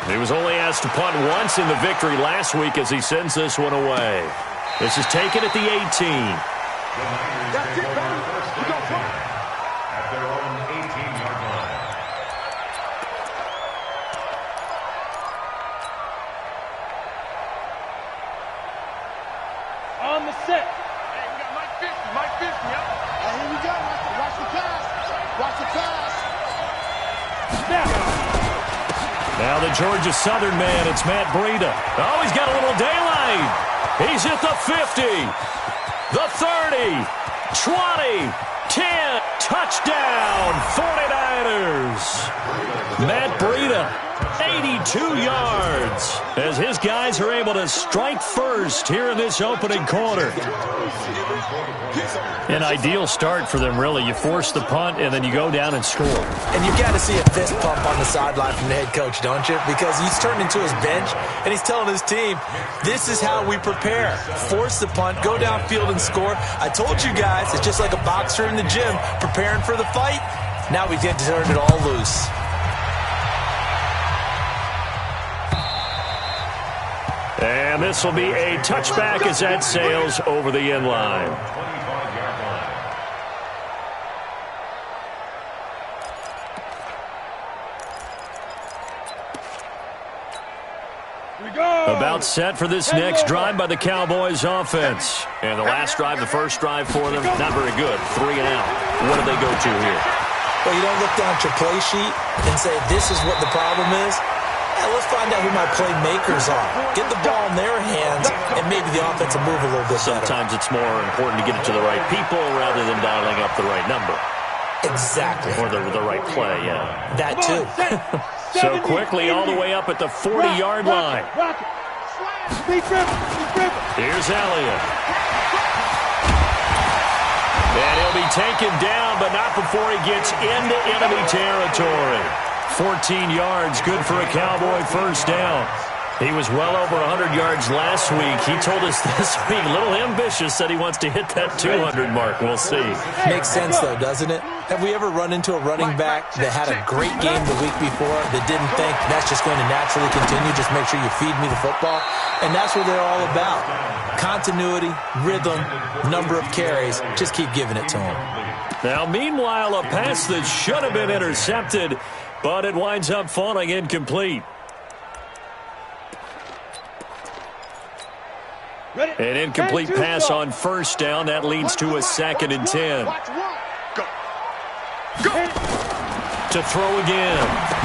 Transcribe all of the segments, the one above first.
He was only asked to punt once in the victory last week as he sends this one away. This is taken at the 18. That's it, baby. We go punt. At their own 18-yard line. On the set. Hey, we got Mike 50, yep. Hey, here we go. Watch the pass. Watch the pass. Snap. Now the Georgia Southern man, it's Matt Breida. Oh, he's got a little daylight. He's at the 50, the 30, 20, 10. Touchdown, 49ers. Matt Breida, 82 yards, as his guys are able to strike first here in this opening quarter. An ideal start for them, really. You force the punt, and then you go down and score. And you've got to see a fist pump on the sideline from the head coach, don't you? Because he's turned into his bench, and he's telling his team, this is how we prepare. Force the punt, go downfield and score. I told you guys, it's just like a boxer in the gym preparing for the fight. Now we get to turn it all loose. And this will be a touchback as that sails over the end line. About set for this next drive by the Cowboys offense. And the last drive, the first drive for them, not very good. 3 and out. What do they go to here? Well, you don't look down at your play sheet and say, this is what the problem is. Let's find out who my playmakers are. Get the ball in their hands, and maybe the offense will move a little bit better. Sometimes it's more important to get it to the right people rather than dialing up the right number. Exactly. Or the right play, yeah. That too. So quickly all the way up at the 40-yard line. Here's Elliott. And he'll be taken down, but not before he gets into enemy territory. 14 yards, good for a Cowboy first down. He was well over 100 yards last week. He told us this week, a little ambitious, said he wants to hit that 200 mark. We'll see. Makes sense, though, doesn't it? Have we ever run into a running back that had a great game the week before that didn't think that's just going to naturally continue, just make sure you feed me the football? And that's what they're all about. Continuity, rhythm, number of carries. Just keep giving it to them. Now, meanwhile, a pass that should have been intercepted, but it winds up falling incomplete. An incomplete pass on first down. That leads to a 2nd and 10. To throw again.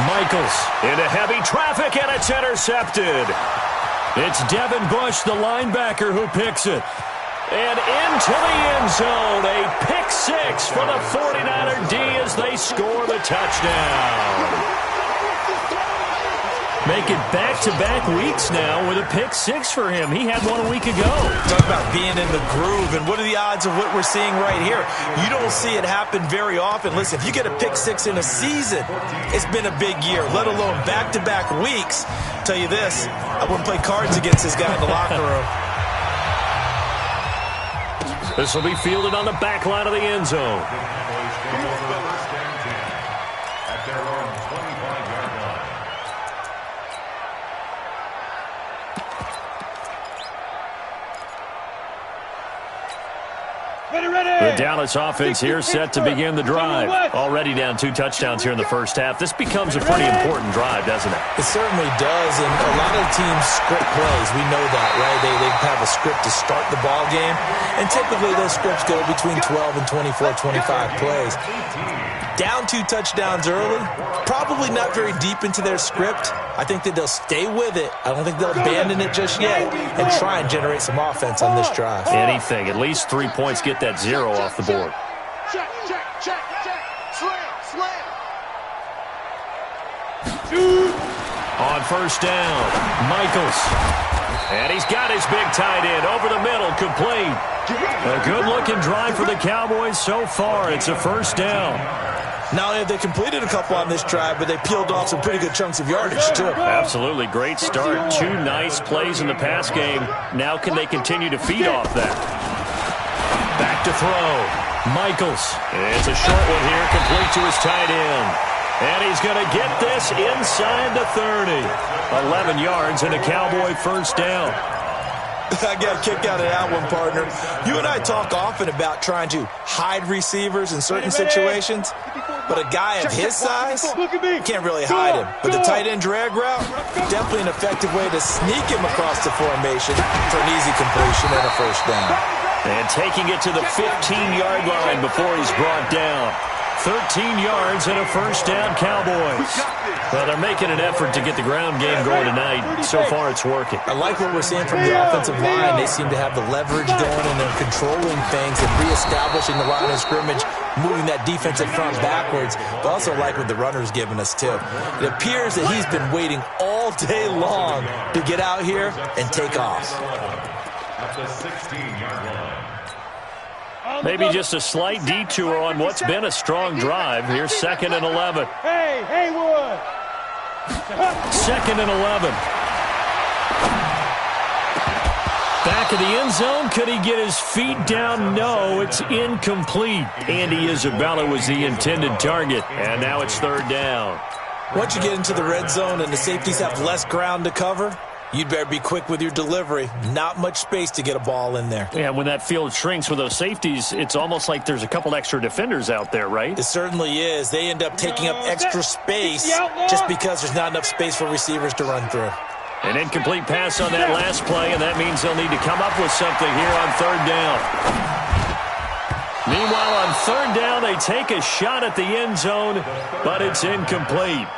Michaels into heavy traffic, and it's intercepted. It's Devin Bush, the linebacker, who picks it. And into the end zone. A pick 6 for the 49er D as they score the touchdown. Make it back-to-back weeks now with a pick 6 for him. He had one a week ago. Talk about being in the groove, and what are the odds of what we're seeing right here? You don't see it happen very often. Listen, if you get a pick 6 in a season, it's been a big year, let alone back-to-back weeks. I'll tell you this, I wouldn't play cards against this guy in the locker room. This will be fielded on the back line of the end zone. The Dallas offense here set to begin the drive. Already down 2 touchdowns here in the first half. This becomes a pretty important drive, doesn't it? It certainly does, and a lot of teams script plays. We know that, right? They have a script to start the ball game, and typically those scripts go between 12 and 24, 25 plays. Down 2 touchdowns early, probably not very deep into their script. I think that they'll stay with it. I don't think they'll abandon it just yet and try and generate some offense on this drive. Anything. At least 3 points, get that 0 off the board. Check. Slam. On first down, Michaels. And he's got his big tight end over the middle, complete. A good-looking drive for the Cowboys so far. It's a first down. Not only have they completed a couple on this drive, but they peeled off some pretty good chunks of yardage, too. Absolutely. Great start. 2 nice plays in the pass game. Now can they continue to feed off that? Back to throw. Michaels. It's a short one here, complete to his tight end. And he's going to get this inside the 30. 11 yards and a Cowboy first down. I got a kick out of that one, partner. You and I talk often about trying to hide receivers in certain situations, but a guy of his size, can't really hide him. But the tight end drag route, definitely an effective way to sneak him across the formation for an easy completion and a first down. And taking it to the 15-yard line before he's brought down. 13 yards and a first down, Cowboys. Well, they're making an effort to get the ground game going tonight. So far, it's working. I like what we're seeing from the offensive line. They seem to have the leverage going, and they're controlling things and reestablishing the line of scrimmage, moving that defensive front backwards. But also like what the runner's giving us, too. It appears that he's been waiting all day long to get out here and take off. At the 16-yard line. Maybe just a slight detour on what's been a strong drive. Here's 2nd and 11. Hey, Haywood. 2nd and 11. Back of the end zone. Could he get his feet down? No, it's incomplete. Andy Isabella was the intended target. And now it's 3rd down. Once you get into the red zone and the safeties have less ground to cover, you'd better be quick with your delivery. Not much space to get a ball in there. Yeah, when that field shrinks with those safeties, it's almost like there's a couple extra defenders out there, right? It certainly is. They end up taking up extra space just because there's not enough space for receivers to run through. An incomplete pass on that last play, and that means they'll need to come up with something here on 3rd down. Meanwhile, on 3rd down, they take a shot at the end zone, but it's incomplete.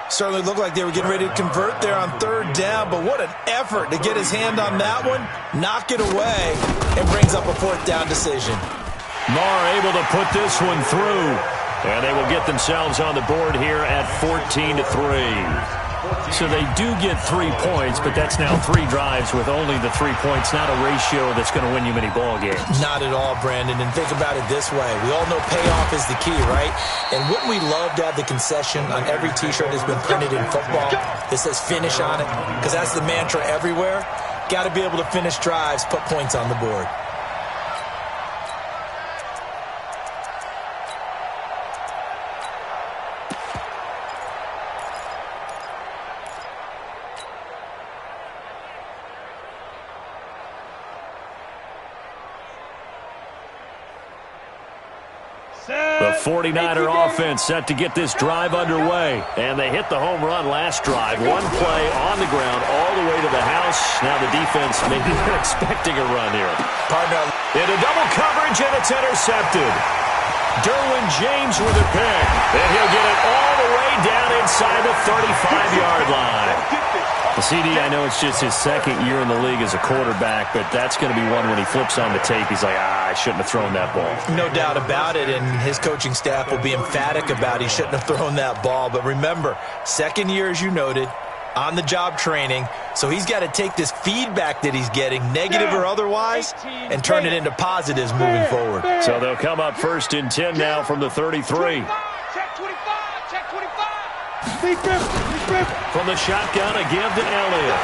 Certainly looked like they were getting ready to convert there on 3rd down, but what an effort to get his hand on that one, knock it away, and brings up a 4th down decision. Marr able to put this one through, and they will get themselves on the board here at 14-3. So they do get 3 points, but that's now 3 drives with only the 3 points, not a ratio that's going to win you many ball games. Not at all, Brandon, and think about it this way. We all know payoff is the key, right? And wouldn't we love to have the concession on every T-shirt that's been printed in football that says finish on it? Because that's the mantra everywhere. Got to be able to finish drives, put points on the board. The 49er offense set to get this drive underway. And they hit the home run last drive. One play on the ground all the way to the house. Now the defense maybe they're expecting a run here. Partner. Into double coverage, and it's intercepted. Derwin James with a pick. And he'll get it all the way down inside the 35-yard line. The CD, I know it's just his 2nd year in the league as a quarterback, but that's going to be one when he flips on the tape. He's like, I shouldn't have thrown that ball. No doubt about it, and his coaching staff will be emphatic about he shouldn't have thrown that ball. But remember, 2nd year, as you noted, on-the-job training, so he's got to take this feedback that he's getting, negative or otherwise, and turn it into positives moving forward. So they'll come up 1st and 10 now from the 33. Check 25, check 25. From the shotgun, a give to Elliott.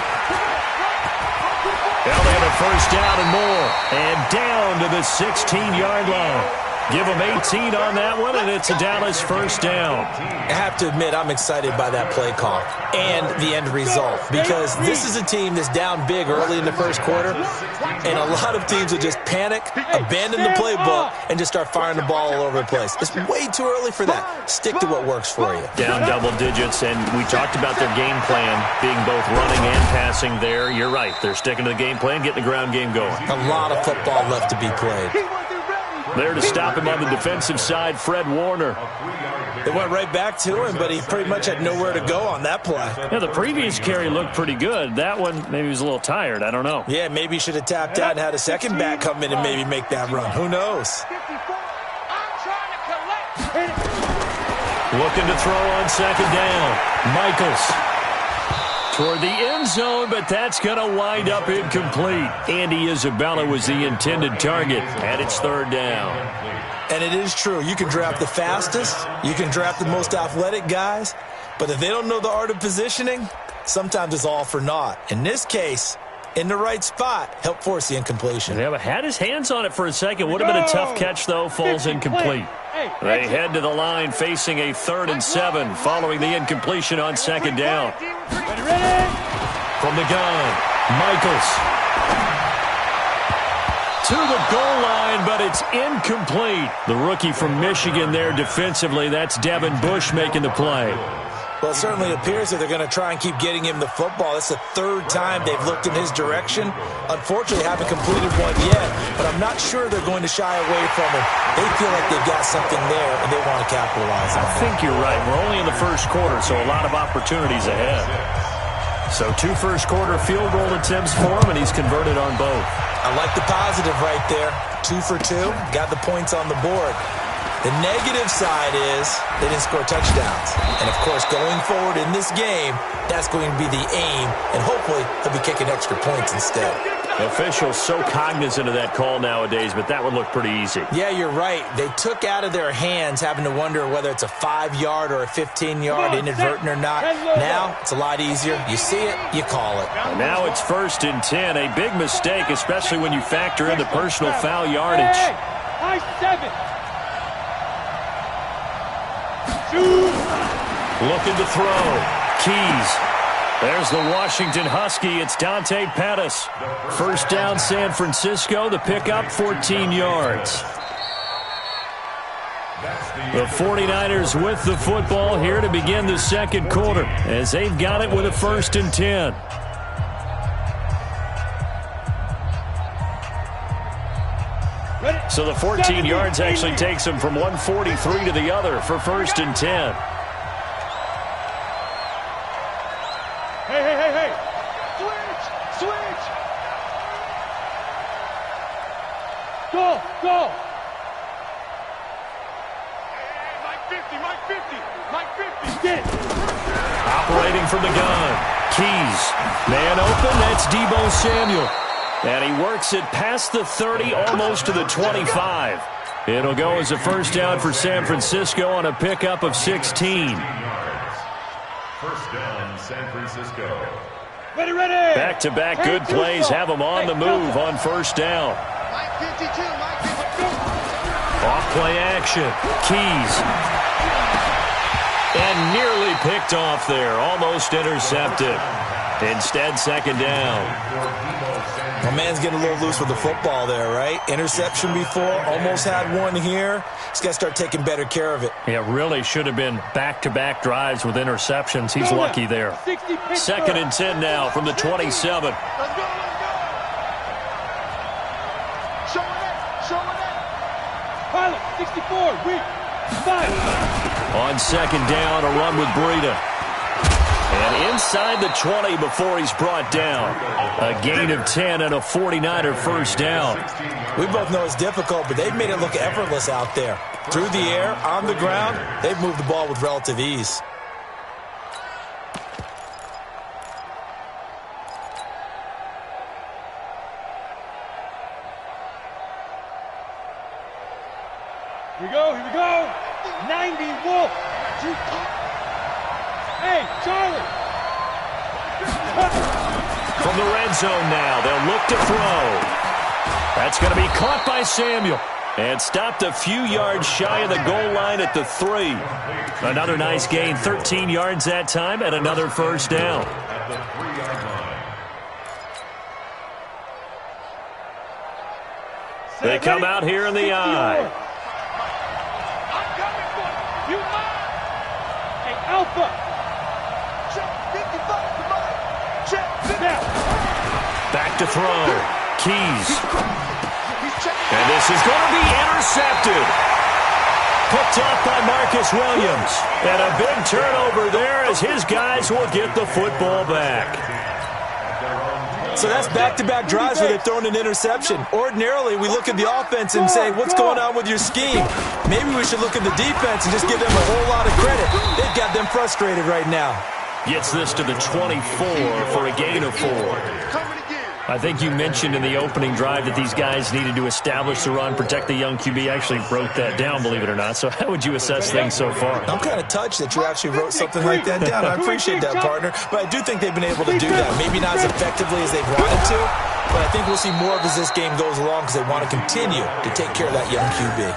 Elliott a first down and more. And down to the 16-yard line. Give him 18 on that one, and it's a Dallas first down. I have to admit, I'm excited by that play call and the end result, because this is a team that's down big early in the first quarter, and a lot of teams will just panic, abandon the playbook, and just start firing the ball all over the place. It's way too early for that. Stick to what works for you. Down double digits, and we talked about their game plan being both running and passing there. You're right. They're sticking to the game plan, getting the ground game going. A lot of football left to be played. There to stop him on the defensive side, Fred Warner. They went right back to him, but he pretty much had nowhere to go on that play. Yeah, the previous carry looked pretty good. That one, maybe he was a little tired. I don't know. Yeah, maybe he should have tapped out and had a second back come in and maybe make that run. Who knows? Looking to throw on 2nd down. Michaels toward the end zone, but that's going to wind up incomplete. Andy Isabella was the intended target, and it's 3rd down. And it is true. You can draft the fastest. You can draft the most athletic guys. But if they don't know the art of positioning, sometimes it's all for naught. In this case, in the right spot, help force the incompletion. Yeah, but had his hands on it for a second. Would have been a tough catch, though. Falls incomplete. They head to the line facing a 3rd and 7 following the incompletion on 2nd down. From the gun, Michaels. To the goal line, but it's incomplete. The rookie from Michigan there defensively. That's Devin Bush making the play. Well, it certainly appears that they're going to try and keep getting him the football. It's the 3rd time they've looked in his direction. Unfortunately, haven't completed one yet, but I'm not sure they're going to shy away from him. They feel like they've got something there, and they want to capitalize on it. I think you're right. We're only in the 1st quarter, so a lot of opportunities ahead. So 2 first-quarter field goal attempts for him, and he's converted on both. I like the positive right there. 2 for 2, got the points on the board. The negative side is they didn't score touchdowns. And, of course, going forward in this game, that's going to be the aim, and hopefully he'll be kicking extra points instead. Officials so cognizant of that call nowadays, but that would look pretty easy. Yeah, you're right. They took out of their hands having to wonder whether it's a 5-yard or a 15-yard, inadvertent or not. Now it's a lot easier. You see it, you call it. And now it's 1st and 10. A big mistake, especially when you factor in the personal foul yardage. Looking to throw. Keys. There's the Washington Husky. It's Dante Pettis. 1st down, San Francisco. The pickup, 14 yards. The 49ers with the football here to begin the 2nd quarter as they've got it with a 1st and 10. So the 14 yards actually takes them from 143 to the other for 1st and 10. Hey. Switch. Go. Hey, Mike 50. Get it. Operating from the gun. Keys. Man open, that's Deebo Samuel. And he works it past the 30, almost to the 25. It'll go as a 1st down for San Francisco on a pickup of 16. 1st down, San Francisco. Ready. Back-to-back good plays have them on the move on 1st down. Mike 52, Mike 52. Off play action. Keys. And nearly picked off there. Almost intercepted. Instead, 2nd down. My man's getting a little loose with the football there, right? Interception before, almost had one here. He's got to start taking better care of it. It really should have been back-to-back drives with interceptions. He's lucky there. 2nd and 10 now from the 27. Let's go. Show it. Pilot, 64, weak. 5. On 2nd down, a run with Breida. And inside the 20 before he's brought down. A gain of 10 and a 49er 1st down. We both know it's difficult, but they've made it look effortless out there. Through the air, on the ground, they've moved the ball with relative ease. Here we go. 90 Wolf. Hey, Charlie. From the red zone now, they'll look to throw. That's going to be caught by Samuel. And stopped a few yards shy of the goal line at the 3. Another nice gain, 13 yards that time, and another 1st down. At the 3-yard line. They come out here in the eye. I'm coming for you. You mine. Hey, Alpha. Check 55 to mine. Check 50. Back to throw. Keys. And this is going to be intercepted. Picked off by Marcus Williams. And a big turnover there as his guys will get the football back. So that's back-to-back drives where they've thrown an interception. Ordinarily, we look at the offense and say, what's going on with your scheme? Maybe we should look at the defense and just give them a whole lot of credit. They've got them frustrated right now. Gets this to the 24 for a gain of 4. I think you mentioned in the opening drive that these guys needed to establish the run, protect the young QB. I actually wrote that down, believe it or not. So how would you assess things so far? I'm kind of touched that you actually wrote something like that down. I appreciate that, partner. But I do think they've been able to do that. Maybe not as effectively as they've wanted to, but I think we'll see more of as this game goes along because they want to continue to take care of that young QB.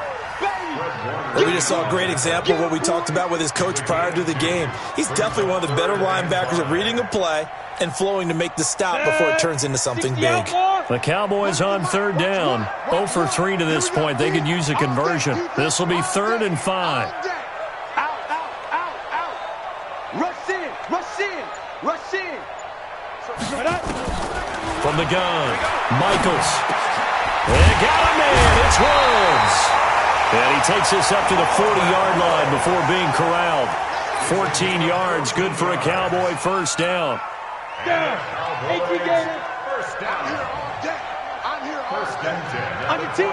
Well, we just saw a great example of what we talked about with his coach prior to the game. He's definitely one of the better linebackers at reading a play and flowing to make the stop before it turns into something big. The Cowboys on third down. 0 for 3 to this point. They could use a conversion. This will be 3rd and 5. Rush in, rush in, rush in. From the gun, Michaels. They got him in. It's Woods. And he takes us up to the 40-yard line before being corralled. 14 yards, good for a Cowboy first down. Down. 18 Gators. First down. I'm here all First and 10. On your team.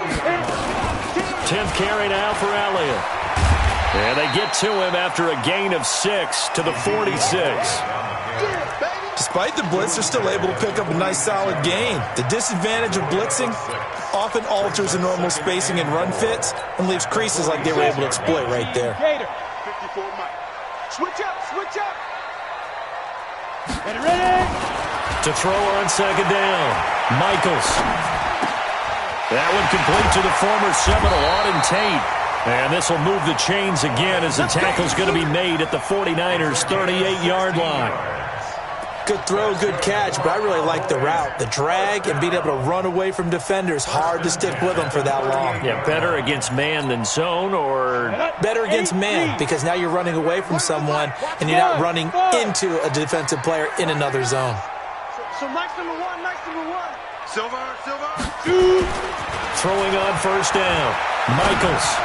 10th carry now for Elliott. And they get to him after a gain of 6 to the 46. Despite the blitz, they're still able to pick up a nice solid gain. The disadvantage of blitzing often alters the normal spacing and run fits and leaves creases like they were able to exploit right there. Gator. 54 Mike. Switch up, switch up. Ready. To throw on second down, Michaels. That one complete to the former Seminole, Auden Tate. And this will move the chains again as the tackle's going to be made at the 49ers' 38-yard line. Good throw, good catch, but I really like the route. The drag and being able to run away from defenders, hard to stick with them for that long. Yeah, better against man than zone, or better against man, because now you're running away from someone and you're not running into a defensive player in another zone. So Mike's number one, Mike's number one. Silver. Throwing on first down, Michaels.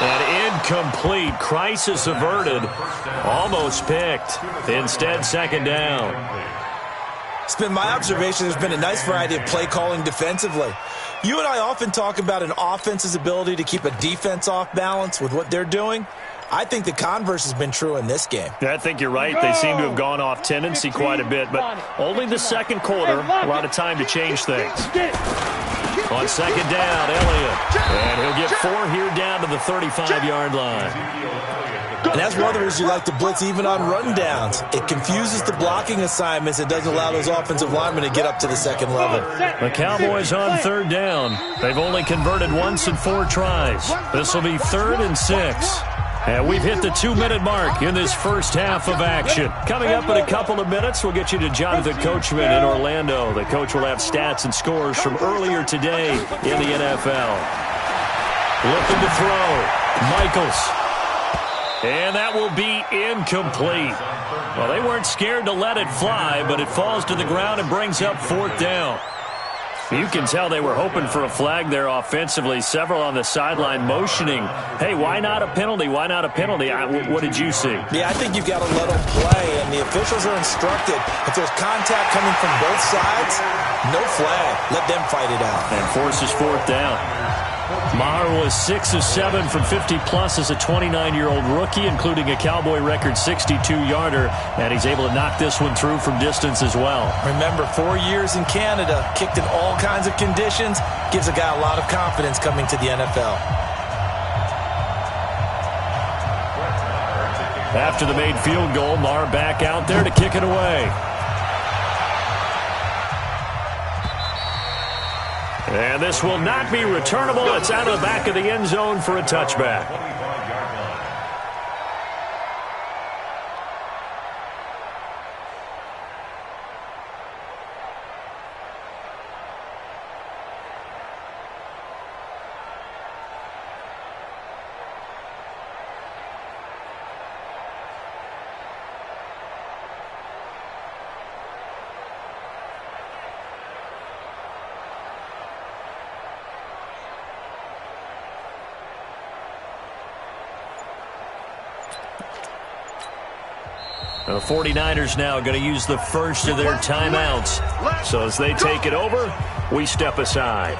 And incomplete. Crisis averted. Almost picked. Instead, second down. It's been my observation there's been a nice variety of play calling defensively. You and I often talk about an offense's ability to keep a defense off balance with what they're doing. I think the converse has been true in this game. I think you're right. They seem to have gone off tendency quite a bit, but only the second quarter. A lot of time to change things. On second down, Elliott. And he'll get 4 here down to the 35-yard line. And that's one of the reasons you like to blitz even on run downs. It confuses the blocking assignments. It doesn't allow those offensive linemen to get up to the second level. The Cowboys on third down. They've only converted once in 4 tries. This will be 3rd and 6. And we've hit the 2-minute mark in this first half of action. Coming up in a couple of minutes, we'll get you to Jonathan Coachman in Orlando. The coach will have stats and scores from earlier today in the NFL. Looking to throw. Michaels. And that will be incomplete. Well, they weren't scared to let it fly, but it falls to the ground and brings up 4th down. You can tell they were hoping for a flag there offensively. Several on the sideline motioning, hey, why not a penalty? Why not a penalty? What did you see? Yeah, I think you've got to let them play, and the officials are instructed. If there's contact coming from both sides, no flag. Let them fight it out. And forces 4th down. Maher was 6 of 7 from 50-plus as a 29-year-old rookie, including a Cowboy record 62-yarder, and he's able to knock this one through from distance as well. Remember, 4 years in Canada, kicked in all kinds of conditions, gives a guy a lot of confidence coming to the NFL. After the made field goal, Maher back out there to kick it away. And this will not be returnable. It's out of the back of the end zone for a touchback. The 49ers now going to use the first of their timeouts. So as they take it over, we step aside.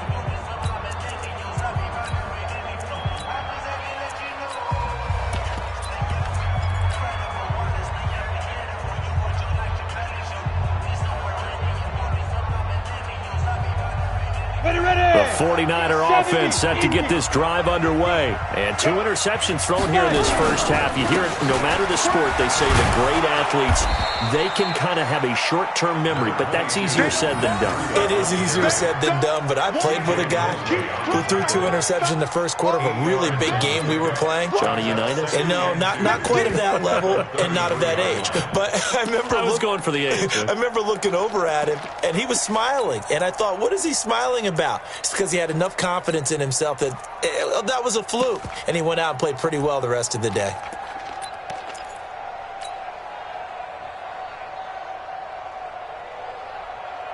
The 49er offense set to get this drive underway. And 2 interceptions thrown here in this first half. You hear it, no matter the sport, they say the great athletes, they can kind of have a short-term memory, but that's easier said than done. It is easier said than done, but I played with a guy who threw 2 interceptions in the first quarter of a really big game we were playing. Johnny Unitas? And no, not quite of that level and not of that age. But I was going for the age. I remember looking over at him, and he was smiling. And I thought, what is he smiling about? It's because he had enough confidence in himself that that was a fluke. And he went out and played pretty well the rest of the day.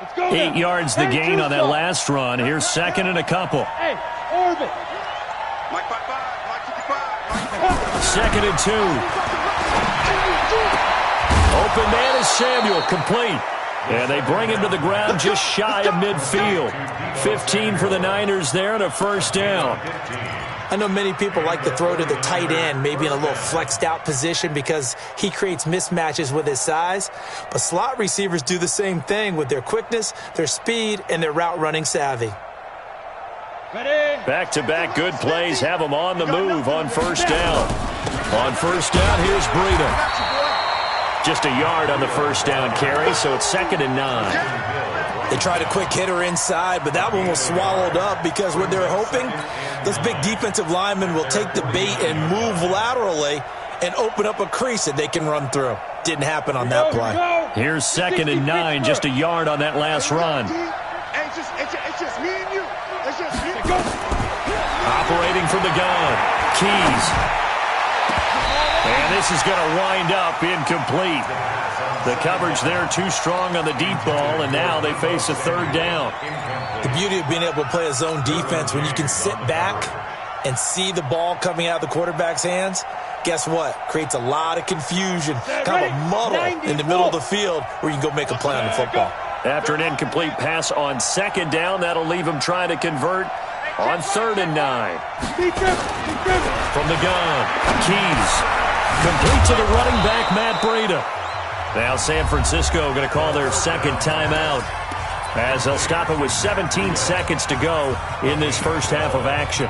Let's go 8 yards the gain on that last run. Here's second and a couple. Hey, Orbit. Mike 5-5, Mike 55, Second and 2. Open man is Samuel, complete. And they bring him to the ground just shy of midfield. 15 for the Niners there and a first down. I know many people like to throw to the tight end, maybe in a little flexed out position because he creates mismatches with his size. But slot receivers do the same thing with their quickness, their speed, and their route running savvy. Back-to-back good plays have them on the move on first down. On first down, here's Breida. Just a yard on the first down carry, so it's 2nd and 9. They tried a quick hitter inside, but that one was swallowed up because what they're hoping, those big defensive linemen will take the bait and move laterally and open up a crease that they can run through. Didn't happen on that play. Here's 2nd and 9, just a yard on that last run. It's just me and you. It's just me. Go. Operating from the gun, Keys. And this is going to wind up incomplete. The coverage there too strong on the deep ball, and now they face a third down. The beauty of being able to play a zone defense when you can sit back and see the ball coming out of the quarterback's hands, guess what? Creates a lot of confusion, kind of a muddle in the middle of the field where you can go make a play on the football. After an incomplete pass on second down, that'll leave him trying to convert on 3rd and 9. From the gun, Keys. Complete to the running back, Matt Breida. Now San Francisco going to call their second timeout as they'll stop it with 17 seconds to go in this first half of action.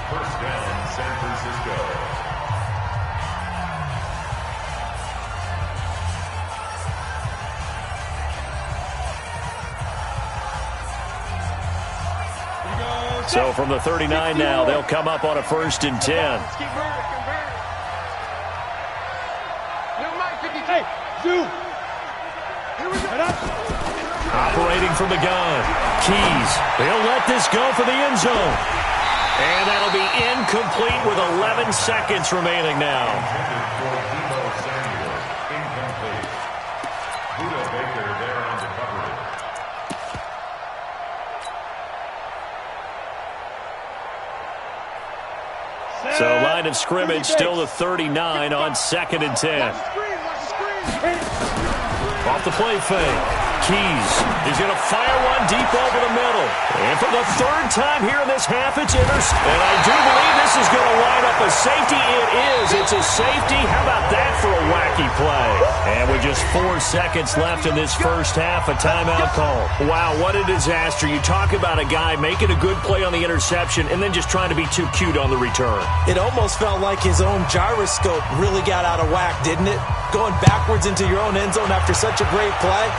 First down, San Francisco. So from the 39 now, they'll come up on a 1st and 10. Hey, Zoo. Operating from the gun, Keys. They'll let this go for the end zone. And that'll be incomplete with 11 seconds remaining now. So line of scrimmage still the 39 on 2nd and 10. Off the play fake. Keys is going to fire one deep over the middle. And for the 3rd time here in this half, it's intercepted. And I do believe this is going to line up a safety. It is. It's a safety. How about that for a wacky play? And with just 4 seconds left in this first half, a timeout call. Wow, what a disaster. You talk about a guy making a good play on the interception and then just trying to be too cute on the return. It almost felt like his own gyroscope really got out of whack, didn't it? Going backwards into your own end zone after such a great play.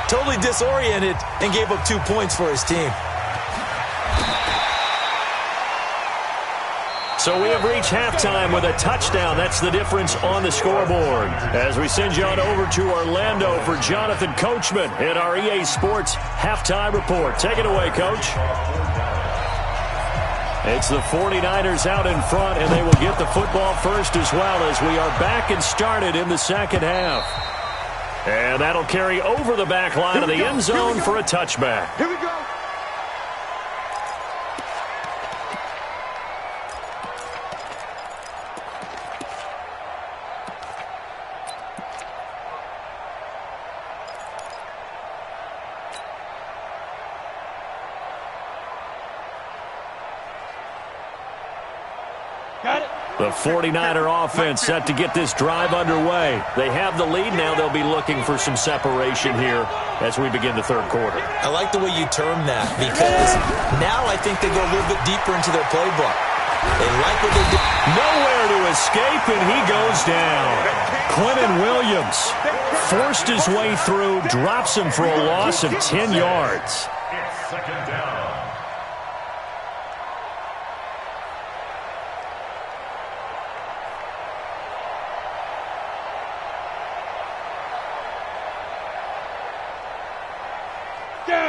Totally disoriented and gave up 2 points for his team. So we have reached halftime with a touchdown. That's the difference on the scoreboard. As we send you on over to Orlando for Jonathan Coachman in our EA Sports Halftime Report. Take it away, Coach. It's the 49ers out in front, and they will get the football first as well as we are back and started in the second half. And that'll carry over the back line of the end zone for a touchback. Here we go. Got it. The 49er offense set to get this drive underway. They have the lead now. They'll be looking for some separation here as we begin the third quarter. I like the way you term that because now I think they go a little bit deeper into their playbook. They like what they do. Nowhere to escape, and he goes down. Quentin Williams forced his way through, drops him for a loss of 10 yards. It's second down.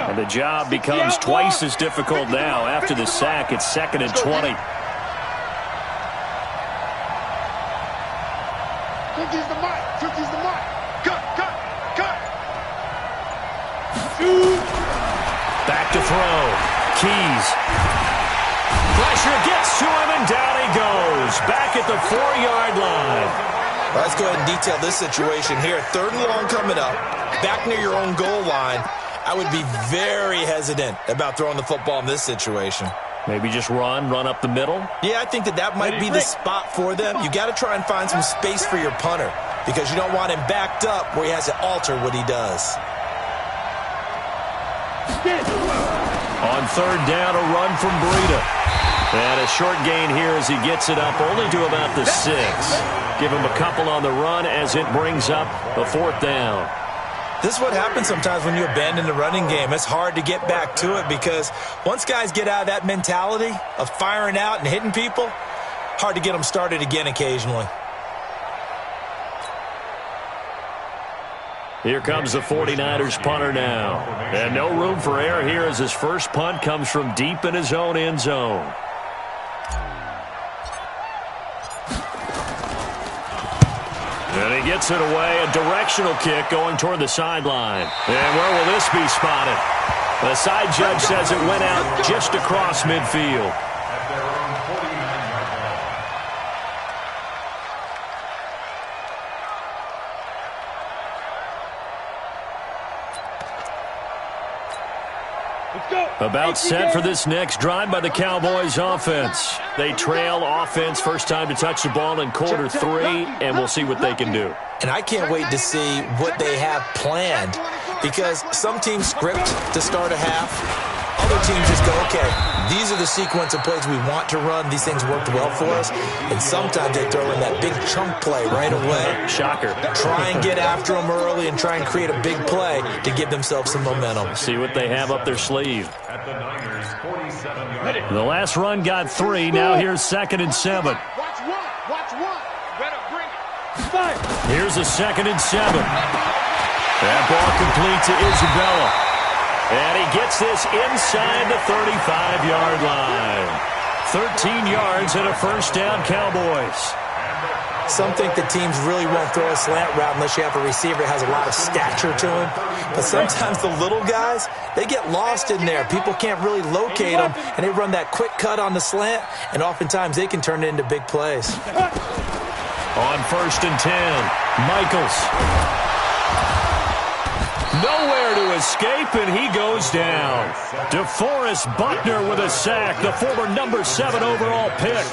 And the job becomes twice as difficult now. After the sack, it's 2nd and 20. Cookie's the mic. Cookie's the mic. Cut. Back to throw. Keys. Pressure gets to him, and down he goes. Back at the 4-yard line. Well, let's go ahead and detail this situation here. 3rd and long coming up. Back near your own goal line. I would be very hesitant about throwing the football in this situation. Maybe just run up the middle? Yeah, I think that might be the spot for them. You got to try and find some space for your punter because you don't want him backed up where he has to alter what he does. On 3rd down, a run from Breida. And a short gain here as he gets it up only to about the 6. Give him a couple on the run as it brings up a 4th down. This is what happens sometimes when you abandon the running game. It's hard to get back to it because once guys get out of that mentality of firing out and hitting people, hard to get them started again occasionally. Here comes the 49ers punter now. And no room for error here as his first punt comes from deep in his own end zone. And he gets it away, a directional kick going toward the sideline. And where will this be spotted? The side judge says it went out just across midfield. At their own 49-yard line. About set for this next drive by the Cowboys offense. They trail offense first time to touch the ball in quarter 3, and we'll see what they can do. And I can't wait to see what they have planned because some teams script to start a half. Other teams just go, okay, these are the sequence of plays we want to run. These things worked well for us. And sometimes they throw in that big chunk play right away. Shocker. Try and get after them early and try and create a big play to give themselves some momentum. See what they have up their sleeve. At the Niners' 47-yard line. The last run got 3. Now here's 2nd and 7. Watch one. Better bring it. Fire. Here's a 2nd and 7. That ball complete to Isabella. And he gets this inside the 35-yard line. 13 yards and a first down, Cowboys. Some think the teams really won't throw a slant route unless you have a receiver that has a lot of stature to him. But sometimes the little guys, they get lost in there. People can't really locate them, and they run that quick cut on the slant, and oftentimes they can turn it into big plays. On 1st and 10, Michaels. Nowhere to escape, and he goes down. DeForest Buckner with a sack, the former number 7 overall pick.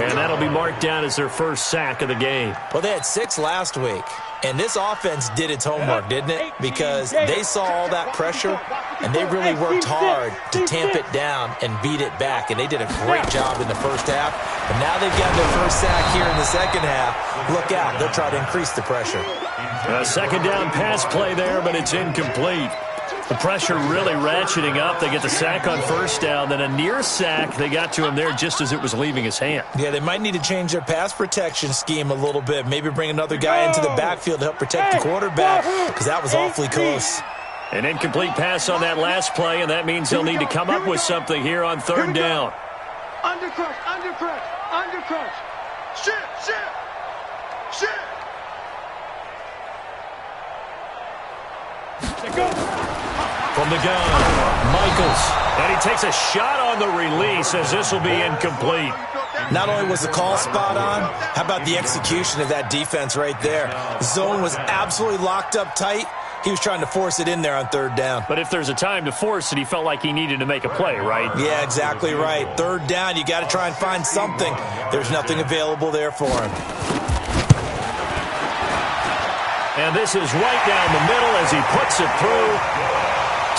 And that'll be marked down as their first sack of the game. Well, they had 6 last week, and this offense did its homework, didn't it? Because they saw all that pressure, and they really worked hard to tamp it down and beat it back, and they did a great job in the first half. And now they've got their first sack here in the second half. Look out, they'll try to increase the pressure. A second down pass play there, but it's incomplete. The pressure really ratcheting up. They get the sack on first down, then a near sack. They got to him there just as it was leaving his hand. Yeah, they might need to change their pass protection scheme a little bit. Maybe bring another guy into the backfield to help protect the quarterback because that was awfully close. An incomplete pass on that last play, and that means they'll need to come up with something here on 3rd down. Undercrush. Shift. From the gun, Michaels. And he takes a shot on the release as this will be incomplete. Not only was the call spot on, how about the execution of that defense right there? Zone was absolutely locked up tight. He was trying to force it in there on third down. But if there's a time to force it, he felt like he needed to make a play, right? Yeah, exactly right. Third down, you got to try and find something. There's nothing available there for him. And this is right down the middle as he puts it through.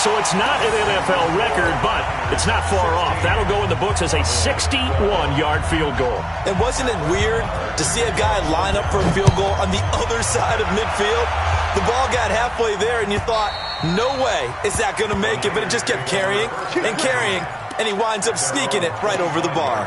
So it's not an NFL record, but it's not far off. That'll go in the books as a 61-yard field goal. And wasn't it weird to see a guy line up for a field goal on the other side of midfield? The ball got halfway there, and you thought, no way is that going to make it, but it just kept carrying and carrying, and he winds up sneaking it right over the bar.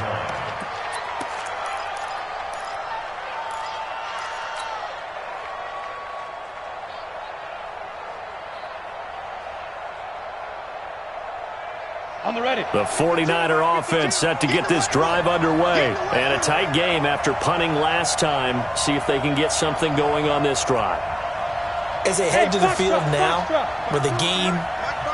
On the ready. The 49er offense set to get this drive underway. And a tight game after punting last time. See if they can get something going on this drive. As they head to the field now, with the game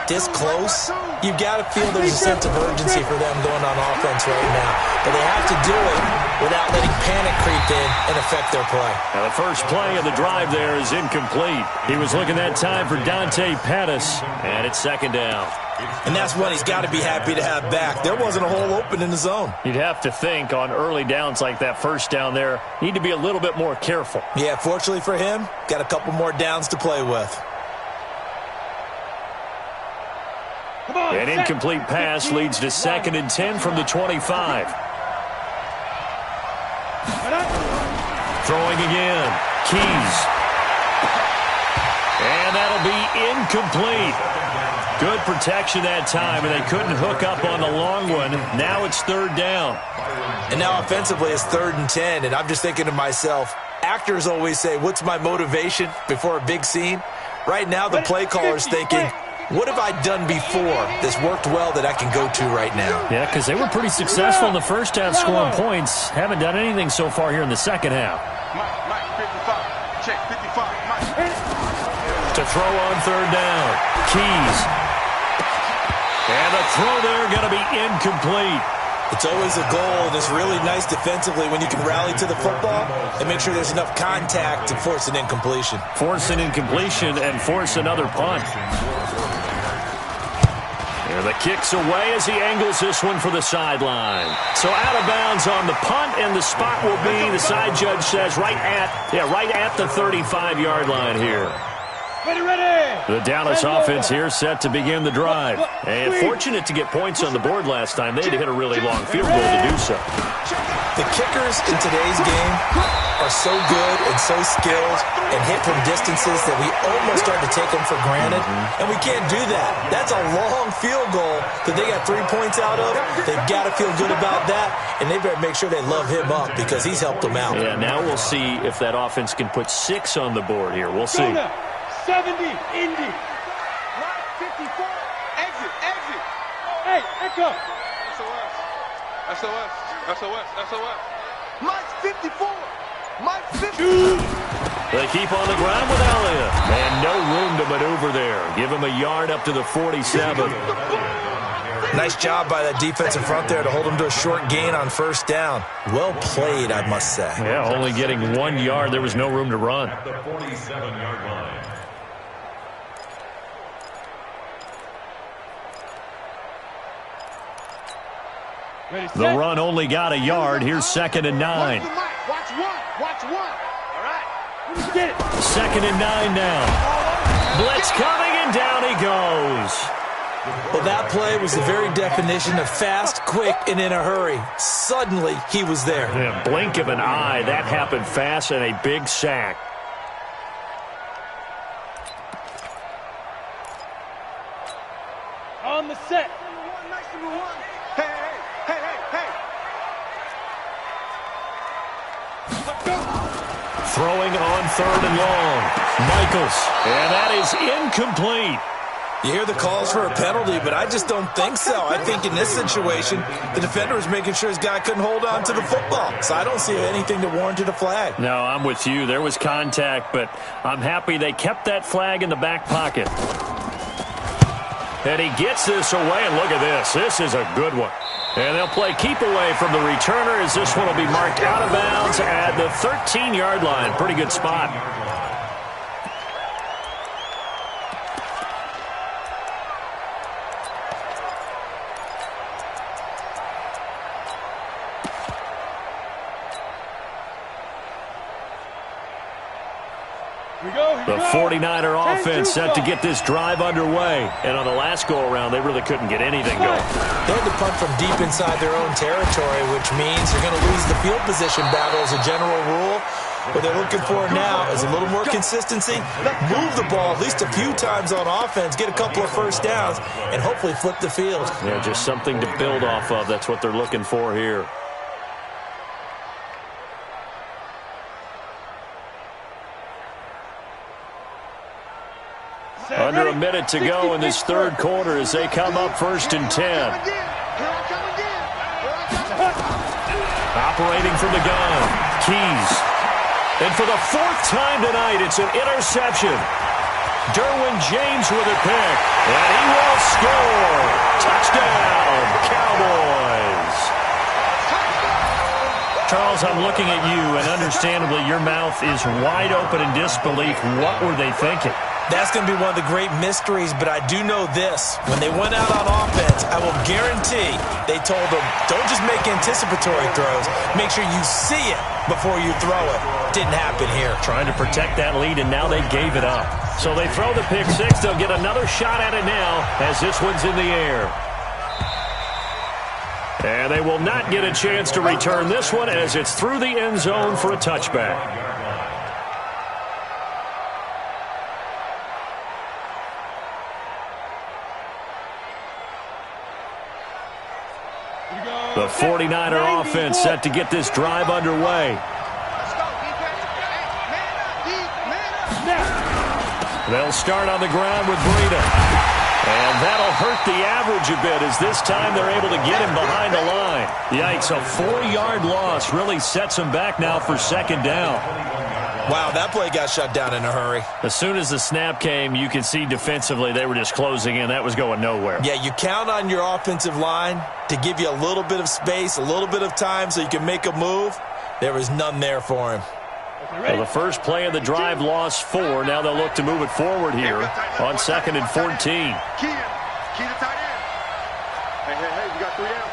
this close, you've got to feel there's a sense of urgency for them going on offense right now. But they have to do it without letting panic creep in and affect their play. Now the first play of the drive there is incomplete. He was looking that time for Dante Pettis, and it's second down. And that's one he's got to be happy to have back. There wasn't a hole open in the zone. You'd have to think on early downs like that first down there, need to be a little bit more careful. Yeah, fortunately for him, got a couple more downs to play with. An incomplete pass leads to 2nd and 10 from the 25. Throwing again. Keys. And that'll be incomplete. Good protection that time, and they couldn't hook up on the long one. Now it's third down. And now offensively it's 3rd and 10, and I'm just thinking to myself, actors always say, what's my motivation before a big scene? Right now the play caller's thinking, what have I done before that's worked well that I can go to right now? Yeah, because they were pretty successful in the first half scoring points. Haven't done anything so far here in the second half. Mike, 55. Check, 55. Mike. To throw on third down. Keys. And the throw there going to be incomplete. It's always a goal, and it's really nice defensively when you can rally to the football and make sure there's enough contact to force an incompletion. Force an incompletion and force another punt. And the kick's away as he angles this one for the sideline. So out of bounds on the punt, and the spot will be, the side judge says, right at the 35-yard line here. Ready. The Dallas offense here set to begin the drive. And fortunate to get points on the board last time. They had to hit a really long field goal to do so. The kickers in today's game are so good and so skilled and hit from distances that we almost start to take them for granted. And we can't do that. That's a long field goal that they got 3 points out of. They've got to feel good about that, and they better make sure they love him up because he's helped them out. Yeah, now we'll see if that offense can put 6 on the board here. We'll see. 70, Indy. Right, 54. Exit. Hey, echo. SOS. Mike's 54. Mike's 50. They keep on the ground with Elliott. And no room to maneuver there. Give him a yard up to the 47. Nice job by that defensive front there to hold him to a short gain on first down. Well played, I must say. Yeah, only getting 1 yard. There was no room to run. The 47-yard line. The run only got a yard. Here's 2nd and 9. Watch one. All right. Get it. 2nd and 9 now. Blitz coming, and down he goes. Well, that play was the very definition of fast, quick, and in a hurry. Suddenly, he was there. Yeah, blink of an eye. That happened fast, and a big sack. On the set. Throwing on 3rd and long. Michaels. And that is incomplete. You hear the calls for a penalty, but I just don't think so. I think in this situation, the defender was making sure his guy couldn't hold on to the football. So I don't see anything that warranted a flag. No, I'm with you. There was contact, but I'm happy they kept that flag in the back pocket. And he gets this away, and look at this. This is a good one. And they'll play keep away from the returner as this one will be marked out of bounds at the 13-yard line. Pretty good spot. The 49er offense set to get this drive underway. And on the last go-around, they really couldn't get anything going. They had to punt from deep inside their own territory, which means they're going to lose the field position battle as a general rule. What they're looking for now is a little more consistency, move the ball at least a few times on offense, get a couple of first downs, and hopefully flip the field. Yeah, just something to build off of. That's what they're looking for here. Under a minute to go in this third quarter as they come up 1st and 10. Operating from the gun, Keys. And for the 4th time tonight, it's an interception. Derwin James with a pick, and he will score. Touchdown, Cowboys. Charles, I'm looking at you, and understandably, your mouth is wide open in disbelief. What were they thinking? That's going to be one of the great mysteries, but I do know this. When they went out on offense, I will guarantee they told them, don't just make anticipatory throws. Make sure you see it before you throw it. Didn't happen here. Trying to protect that lead, and now they gave it up. So they throw the pick six. They'll get another shot at it now as this one's in the air. And they will not get a chance to return this one as it's through the end zone for a touchback. The 49er offense set to get this drive underway. They'll start on the ground with Breida. And that'll hurt the average a bit as this time they're able to get him behind the line. Yikes, a 4-yard loss really sets him back now for 2nd down. Wow, that play got shut down in a hurry. As soon as the snap came, you could see defensively they were just closing in. That was going nowhere. Yeah, you count on your offensive line to give you a little bit of space, a little bit of time so you can make a move. There was none there for him. Well, the first play of the drive lost 4. Now they'll look to move it forward here on 2nd and 14. Key to tight end. Hey, we got 3 down.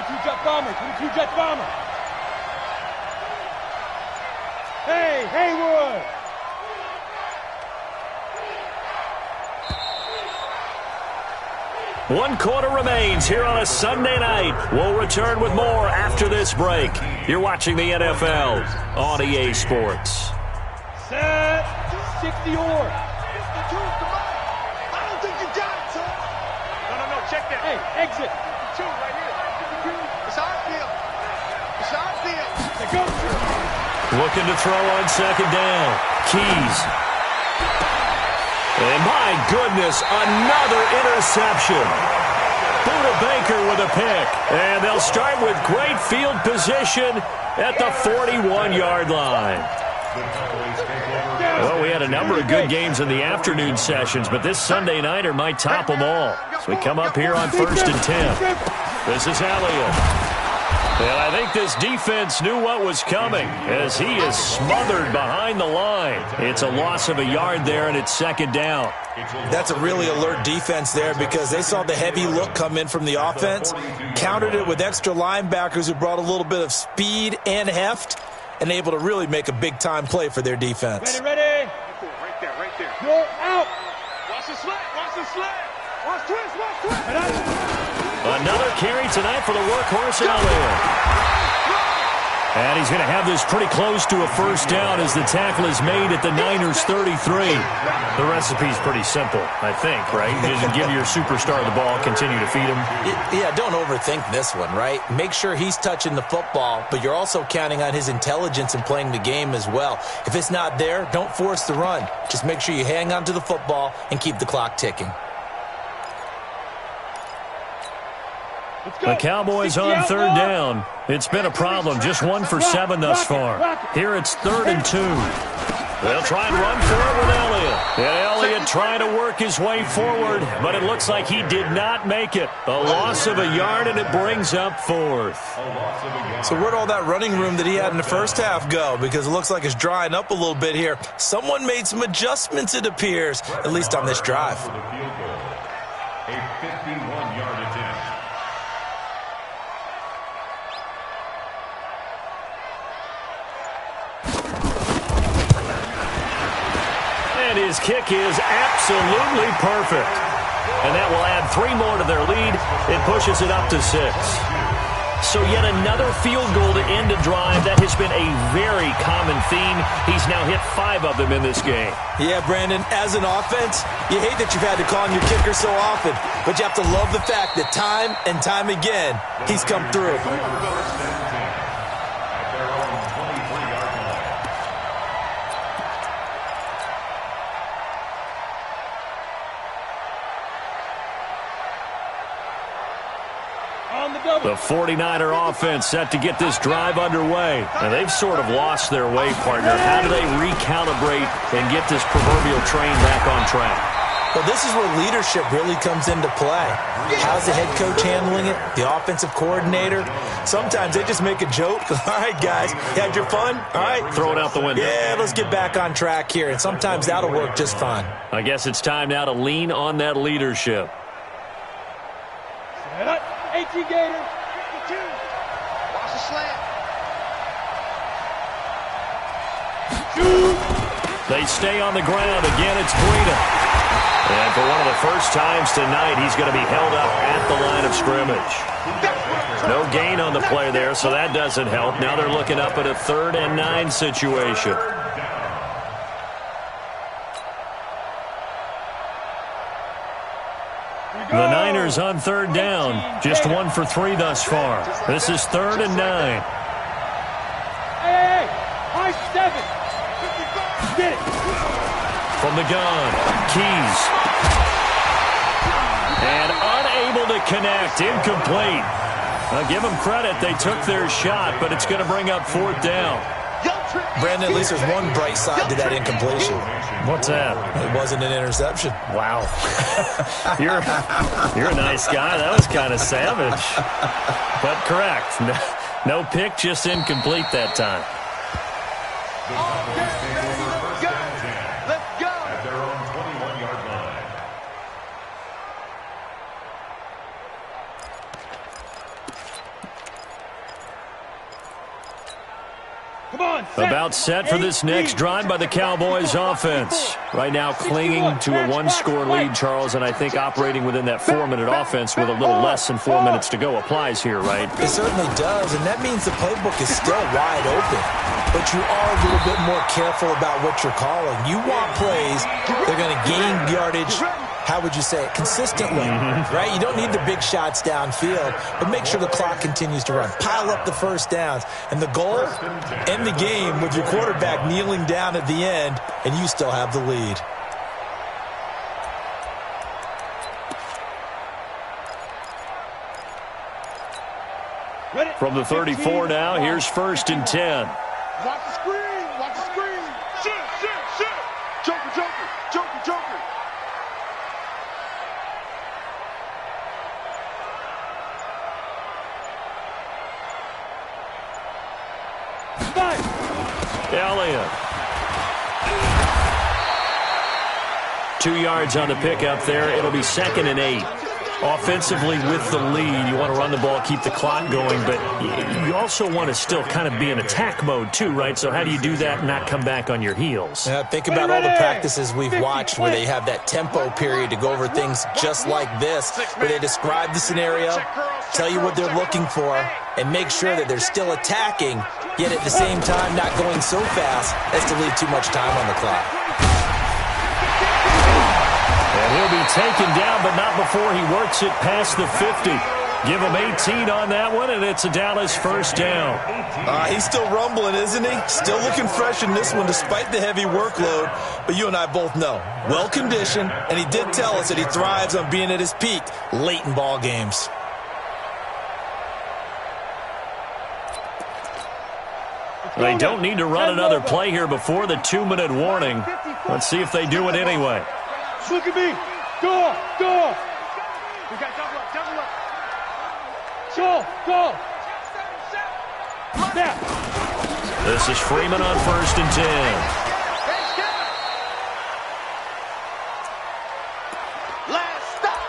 22 jet bomber, 22 jet bomber. Hey, Haywood. One quarter remains here on a Sunday night. We'll return with more after this break. You're watching the NFL on EA Sports. Set. 60 or. I don't think you got it, son. No, check that. Hey, exit. 2 right here. It's our field. It's our field. Go. Looking to throw on 2nd down. Keys. And my goodness, another interception. Buda Baker with a pick. And they'll start with great field position at the 41-yard line. Well, we had a number of good games in the afternoon sessions, but this Sunday nighter might top them all. So we come up here on 1st and 10. This is Elliott. And I think this defense knew what was coming as he is smothered behind the line. It's a loss of a yard there, and it's 2nd down. That's a really alert defense there because they saw the heavy look come in from the offense, countered it with extra linebackers who brought a little bit of speed and heft, and able to really make a big-time play for their defense. Ready. Right there. You're out. Watch the slant. Watch twist. Another carry tonight for the workhorse Elliott. And he's going to have this pretty close to a 1st down as the tackle is made at the Niners' 33. The recipe's pretty simple, I think, right? You just give your superstar the ball, continue to feed him. Yeah, don't overthink this one, right? Make sure he's touching the football, but you're also counting on his intelligence in playing the game as well. If it's not there, don't force the run. Just make sure you hang on to the football and keep the clock ticking. The Cowboys on 3rd down. It's been a problem. Just 1 for 7 thus far. Here it's 3rd and 2. They'll try and run for it with Elliott. And Elliott trying to work his way forward, but it looks like he did not make it. A loss of a yard, and it brings up 4th. So where'd all that running room that he had in the first half go? Because it looks like it's drying up a little bit here. Someone made some adjustments, it appears, at least on this drive. A 51-yard attempt. And his kick is absolutely perfect. And that will add 3 more to their lead. It pushes it up to 6. So yet another field goal to end a drive. That has been a very common theme. He's now hit 5 of them in this game. Yeah, Brandon, as an offense, you hate that you've had to call on your kicker so often, but you have to love the fact that time and time again, he's come through. The 49er offense set to get this drive underway. And they've sort of lost their way, partner. How do they recalibrate and get this proverbial train back on track? Well, this is where leadership really comes into play. How's the head coach handling it? The offensive coordinator? Sometimes they just make a joke. All right, guys, you had your fun? All right. Throw it out the window. Yeah, let's get back on track here. And sometimes that'll work just fine. I guess it's time now to lean on that leadership. Set up. 18 Gators. 52. Watch the slant. They stay on the ground. Again, it's Breida. And for one of the first times tonight, he's going to be held up at the line of scrimmage. No gain on the play there, so that doesn't help. Now they're looking up at a 3rd and 9 situation. The Niners on 3rd down. Just 1 for 3 thus far. This is 3rd and 9. Hey, high 7. Get it. From the gun, Keys. And unable to connect, incomplete. Now give them credit, they took their shot, but it's going to bring up 4th down. Brandon, at least there's one bright side to that incompletion. What's that? It wasn't an interception. Wow. You're a nice guy. That was kind of savage. But correct. No pick, just incomplete that time. Let's go. At their own 21-yard line. Come on, About set for this next drive by the Cowboys offense. Right now clinging to a 1-score lead, Charles, and I think operating within that 4-minute offense with a little less than 4 minutes to go applies here, right? It certainly does, and that means the playbook is still wide open. But you are a little bit more careful about what you're calling. You want plays, they're going to gain yardage, how would you say it, consistently, right? You don't need the big shots downfield, but make sure the clock continues to run. Pile up the first downs. And the goal, end the game with your quarterback kneeling down at the end, and you still have the lead. From the 34 now, here's 1st and 10. Watch the screen. Watch the screen. Shoot. Joker. Elliott. 2 yards on the pickup there. It'll be 2nd and 8. Offensively with the lead, you want to run the ball, keep the clock going, but you also want to still kind of be in attack mode too, right? So how do you do that and not come back on your heels? Think about all the practices we've watched where they have that tempo period to go over things just like this, where they describe the scenario, tell you what they're looking for, and make sure that they're still attacking, yet at the same time not going so fast as to leave too much time on the clock. And he'll be taken down, but not before he works it past the 50. Give him 18 on that one, and it's a Dallas 1st down. He's still rumbling, isn't he? Still looking fresh in this one despite the heavy workload. But you and I both know, well-conditioned, and he did tell us that he thrives on being at his peak late in ball games. They don't need to run another play here before the 2-minute warning. Let's see if they do it anyway. Look at me. Go. We got double up. Go. Now. This is Freeman on 1st and 10. Last stop.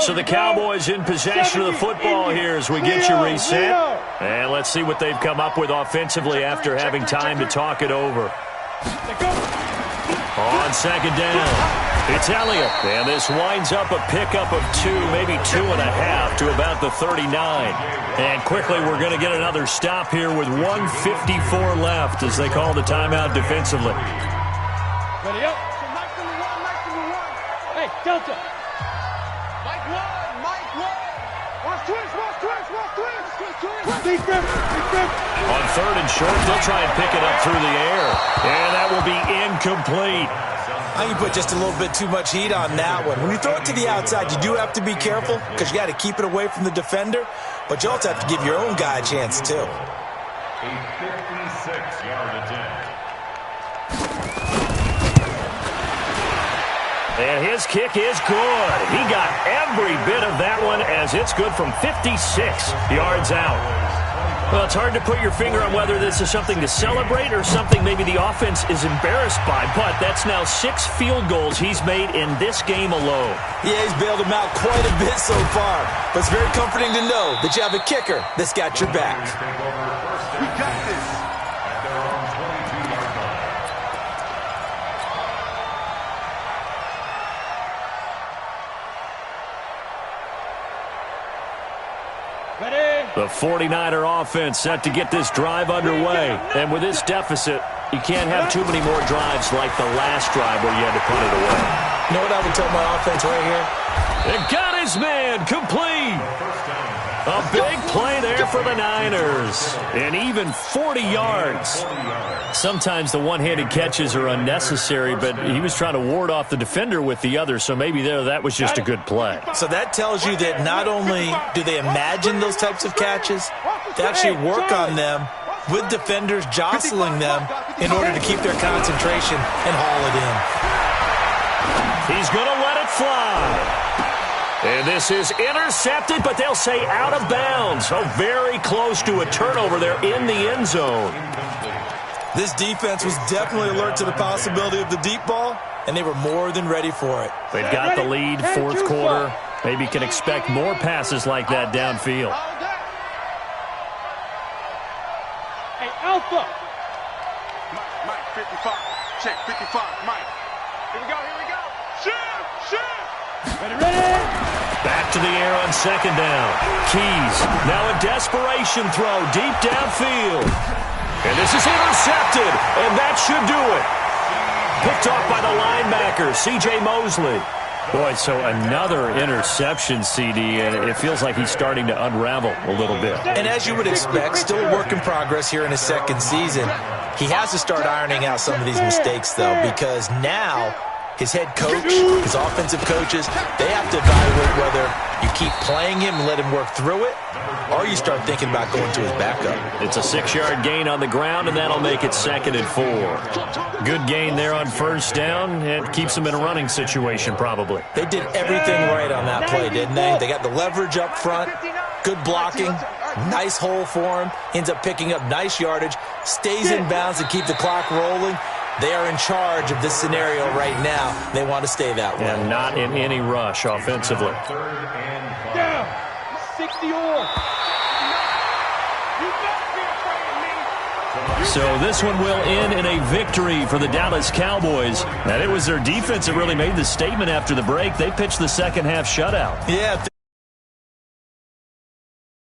So the Cowboys in possession of the football here as we get you reset. And let's see what they've come up with offensively after having time to talk it over. On second down, it's Elliott. And this winds up a pickup of 2, maybe 2.5 to about the 39. And quickly we're going to get another stop here with 1:54 left as they call the timeout defensively. Ready up. Hey, Delta. Mike 1, Mike 1. Watch twist. Deep grip. On third and short, they'll try and pick it up through the air. And that will be incomplete. I think you put just a little bit too much heat on that one. When you throw it to the outside, you do have to be careful because you got to keep it away from the defender, but you also have to give your own guy a chance too. A 56-yard attempt. And his kick is good. He got every bit of that one as it's good from 56 yards out. Well, it's hard to put your finger on whether this is something to celebrate or something maybe the offense is embarrassed by, but that's now 6 field goals he's made in this game alone. Yeah, he's bailed them out quite a bit so far, but it's very comforting to know that you have a kicker that's got your back. We got this. At their own 22-yard line. Ready. The 49er offense set to get this drive underway. And with this deficit, you can't have too many more drives like the last drive where you had to punt it away. You know what I would tell my offense right here? It got his man complete. A big play there for the Niners. And even 40 yards. Sometimes the one-handed catches are unnecessary, but he was trying to ward off the defender with the other, so maybe that was just a good play. So that tells you that not only do they imagine those types of catches, they actually work on them with defenders jostling them in order to keep their concentration and haul it in. He's going to let it fly. And this is intercepted, but they'll say out of bounds. So very close to a turnover there in the end zone. This defense was definitely alert to the possibility of the deep ball, and they were more than ready for it. They've got the lead, fourth quarter. Maybe can expect more passes like that downfield. Hey, Alpha. Mike, 55. Check, 55, Mike. Here we go. Shift. Ready. Back to the air on second down. Keys, now a desperation throw deep downfield. And this is intercepted, and that should do it. Picked off by the linebacker, C.J. Mosley. Boy, so another interception, CD, and it feels like he's starting to unravel a little bit. And as you would expect, still a work in progress here in his second season. He has to start ironing out some of these mistakes, though, because now his head coach, his offensive coaches, they have to evaluate whether you keep playing him and let him work through it, or you start thinking about going to his backup. It's a 6-yard gain on the ground, and that'll make it 2nd and 4. Good gain there on first down. It keeps them in a running situation, probably. They did everything right on that play, didn't they? They got the leverage up front, good blocking, nice hole for him, ends up picking up nice yardage, stays in bounds to keep the clock rolling. They are in charge of this scenario right now. They want to stay that way. And not in any rush offensively. Down. 60 or. So this one will end in a victory for the Dallas Cowboys. And it was their defense that really made the statement after the break. They pitched the second half shutout. Yeah,